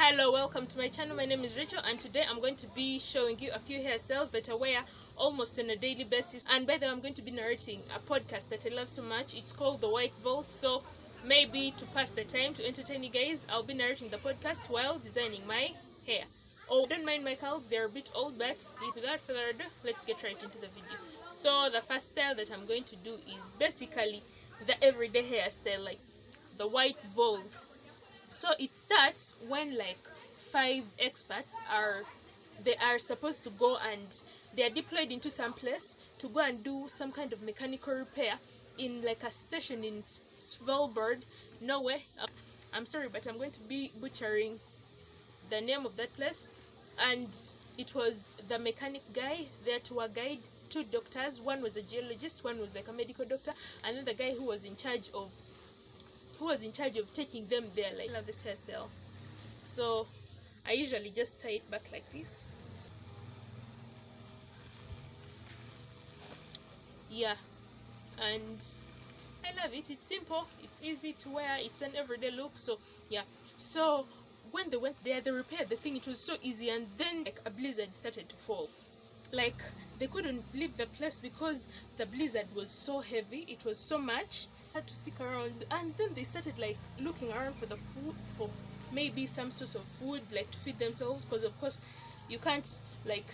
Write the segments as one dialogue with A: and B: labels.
A: Hello, welcome to my channel. My name is Rachel, and today I'm going to be showing you a few hairstyles that I wear almost on a daily basis. And by the way, I'm going to be narrating a podcast that I love so much. It's called The White Vault. So maybe to pass the time, to entertain you guys, I'll be narrating the podcast while designing my hair. Oh, don't mind my curls, they're a bit old, but without further ado, let's get right into the video. So the first style that I'm going to do is basically the everyday hairstyle, like the white vault. So it starts when like 5 experts are supposed to go, and they are deployed into some place to go and do some kind of mechanical repair in like a station in Svalbard, Norway. I'm sorry, but I'm going to be butchering the name of that place. And it was the mechanic guy, their tour guide, 2 doctors. One was a geologist, one was like a medical doctor, and then the guy who was in charge of taking them there. Like, I love this hairstyle. So I usually just tie it back like this. Yeah, and I love it. It's simple, it's easy to wear, it's an everyday look. So yeah, so when they went there, they repaired the thing. It was so easy, and then like a blizzard started to fall. Like, they couldn't leave the place because the blizzard was so heavy, it was so much. Had to stick around, and then they started like looking around for the food, for maybe some source of food, like to feed themselves, because of course you can't like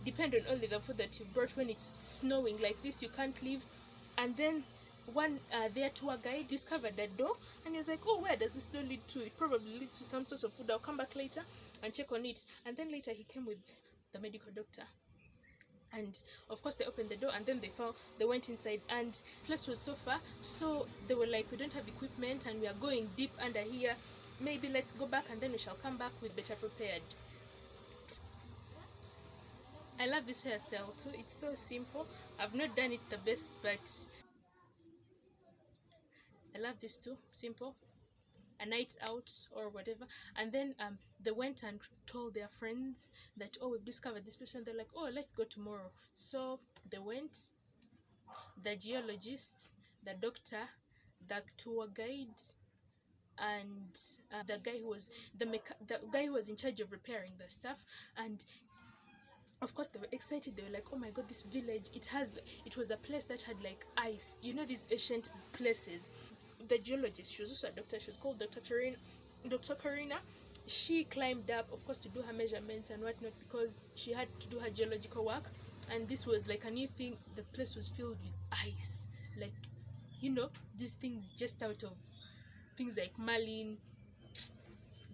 A: depend on only the food that you brought when it's snowing like this. You can't leave. And then their tour guide discovered that door, and he was like, oh, where does this door lead to? It probably leads to some source of food. I'll come back later and check on it. And then later he came with the medical doctor, and of course they opened the door, and then they went inside, and the place was so far, so they were like, we don't have equipment and we are going deep under here, maybe let's go back and then we shall come back with better prepared. I love this hairstyle too. It's so simple. I've not done it the best, but I love this too. Simple, a night out or whatever. And then they went and told their friends that, oh, we've discovered this person. They're like, oh, let's go tomorrow. So they went, the geologist, the doctor, the tour guide, and the guy who was the guy who was in charge of repairing the stuff. And of course they were excited. They were like, oh my god, this village, it was a place that had like ice, you know, these ancient places. The geologist, she was also a doctor. She was called Dr. Karina. She climbed up, of course, to do her measurements and whatnot, because she had to do her geological work. And this was like a new thing. The place was filled with ice, like, you know, these things just out of things like Merlin,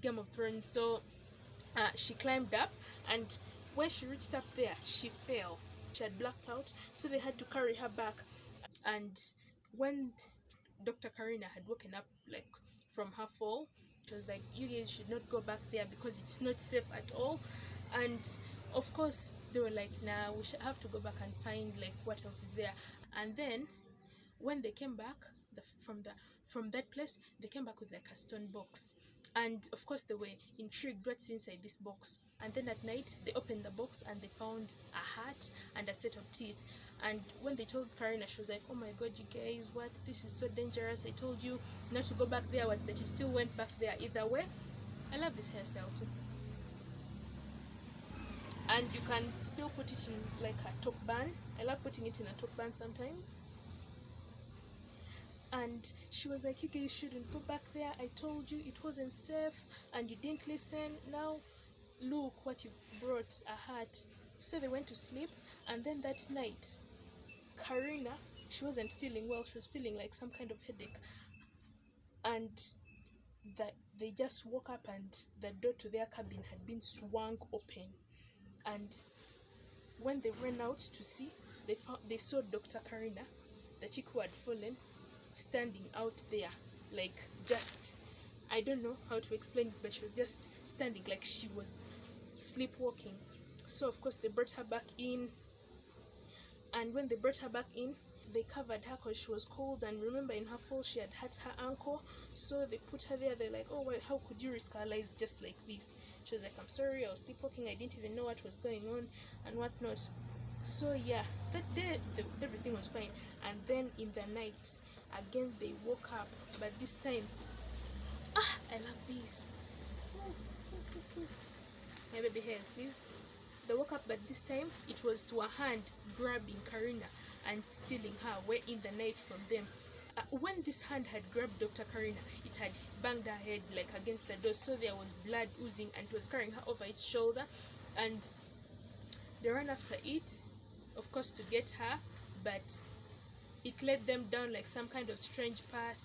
A: Game of Thrones. So she climbed up, and when she reached up there, she fell. She had blacked out, so they had to carry her back. And when Dr. Karina had woken up like from her fall, she was like, you guys should not go back there because it's not safe at all. And of course they were like, nah, we should have to go back and find like what else is there. And then when they came back from that place, they came back with like a stone box, and of course they were intrigued what's inside this box. And then at night they opened the box and they found a hat and a set of teeth. And when they told Karina, she was like, oh my god, you guys, what, this is so dangerous. I told you not to go back there, but you still went back there either way. I love this hairstyle too, and you can still put it in like a top bun. I love putting it in a top bun sometimes. And she was like, you guys shouldn't go back there. I told you it wasn't safe and you didn't listen. Now look what you brought, a hat. So they went to sleep, and then that night Karina, she wasn't feeling well. She was feeling like some kind of headache, and they just woke up and the door to their cabin had been swung open. And when they ran out to see, they saw Dr. Karina, the chick who had fallen, standing out there, like, just, I don't know how to explain it, but she was just standing like she was sleepwalking. So of course they brought her back in, and when they brought her back in, they covered her because she was cold. And remember, in her fall she had hurt her ankle, so they put her there. They're like, oh well, how could you risk her lives just like this? She was like, I'm sorry, I was sleepwalking, I didn't even know what was going on and whatnot. So yeah, that day everything was fine. And then in the night again they woke up, but this time I love this. guys, please. They woke up, but this time it was to a hand grabbing Karina and stealing her way in the night from them. When this hand had grabbed Dr. Karina, it had banged her head like against the door, so there was blood oozing, and it was carrying her over its shoulder. And they ran after it, of course, to get her, but it led them down like some kind of strange path,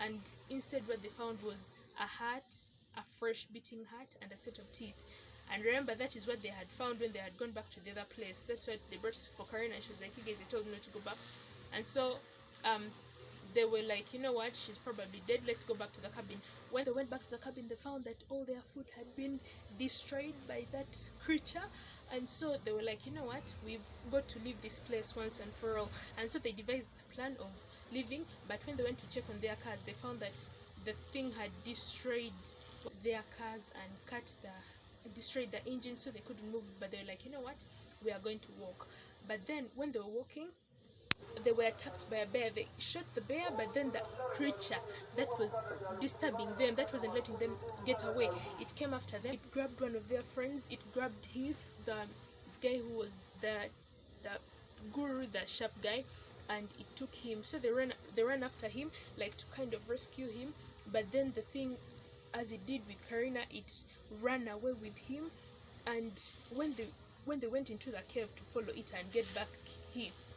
A: and instead what they found was a heart, a fresh beating heart, and a set of teeth. And remember, that is what they had found when they had gone back to the other place. That's what they brought for Karina, and she was like, you guys, they told me not to go back. And so they were like, you know what, she's probably dead, let's go back to the cabin. When they went back to the cabin, they found that all their food had been destroyed by that creature. And so they were like, you know what, we've got to leave this place once and for all. And so they devised a plan of leaving, but when they went to check on their cars, they found that the thing had destroyed their cars and destroyed the engine, so they couldn't move. But they were like, you know what, we are going to walk. But then when they were walking, they were attacked by a bear. They shot the bear, but then the creature that was disturbing them, that wasn't letting them get away, it came after them. It grabbed one of their friends. It grabbed Heath, the guy who was the guru, the sharp guy, and it took him. So they ran after him, like to kind of rescue him. But then the thing, as it did with Karina, it ran away with him. And when they went into the cave to follow it and get back Heath,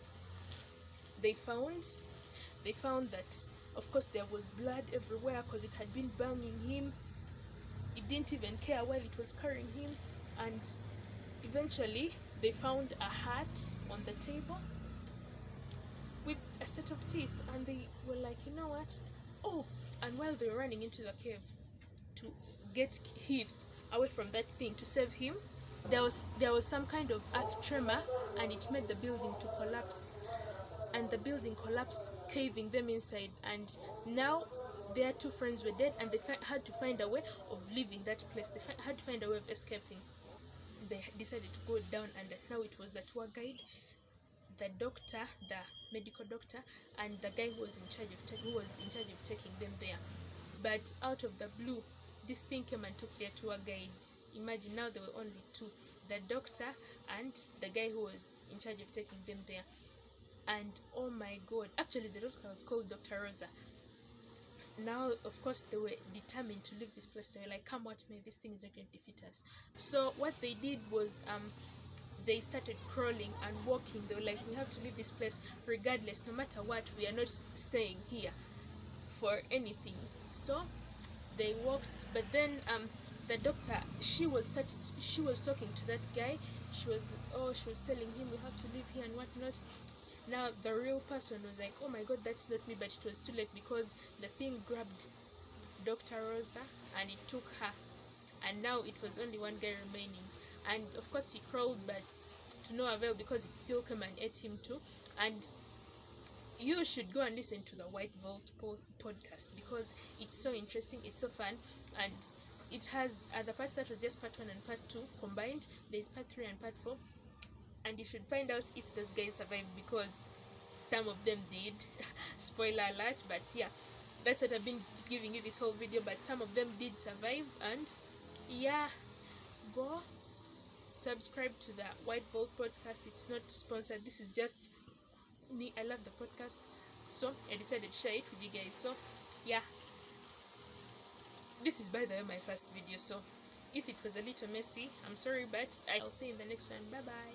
A: they found that, of course, there was blood everywhere because it had been banging him. It didn't even care while it was carrying him. And eventually they found a hat on the table with a set of teeth, and they were like, you know what, oh. And while they were running into the cave to get Heath away from that thing, to save him, there was some kind of earth tremor, and it made the building to collapse. And the building collapsed, caving them inside. And now their two friends were dead, and they had to find a way of leaving that place. They had to find a way of escaping. They decided to go down, and now it was the tour guide, the doctor, the medical doctor, and the guy who was in charge of taking them there. But out of the blue, this thing came and took their tour guide. Imagine, now there were only two, the doctor and the guy who was in charge of taking them there. And oh my god, actually the doctor was called Dr. Rosa. Now, of course, they were determined to leave this place. They were like, come what may, this thing is not going to defeat us. So what they did was they started crawling and walking. They were like, we have to leave this place regardless, no matter what, we are not staying here for anything. So they walked, but then the doctor, she was talking to that guy. She was telling him, we have to leave here and whatnot. Now the real person was like, oh my god, that's not me. But it was too late, because the thing grabbed Dr. Rosa and it took her, and now it was only one guy remaining. And of course he crawled, but to no avail, because it still came and ate him too. And you should go and listen to the White Vault podcast, because it's so interesting, it's so fun, and it has other parts. That was just part 1 and part 2 combined. There's part 3 and part 4, and you should find out if those guys survived, because some of them did. Spoiler alert. But yeah, that's what I've been giving you this whole video, but some of them did survive. And yeah, go subscribe to the White Vault podcast. It's not sponsored, this is just me. I love the podcast, so I decided to share it with you guys. So yeah, this is, by the way, my first video, so if it was a little messy, I'm sorry, but I'll see you in the next one. Bye bye.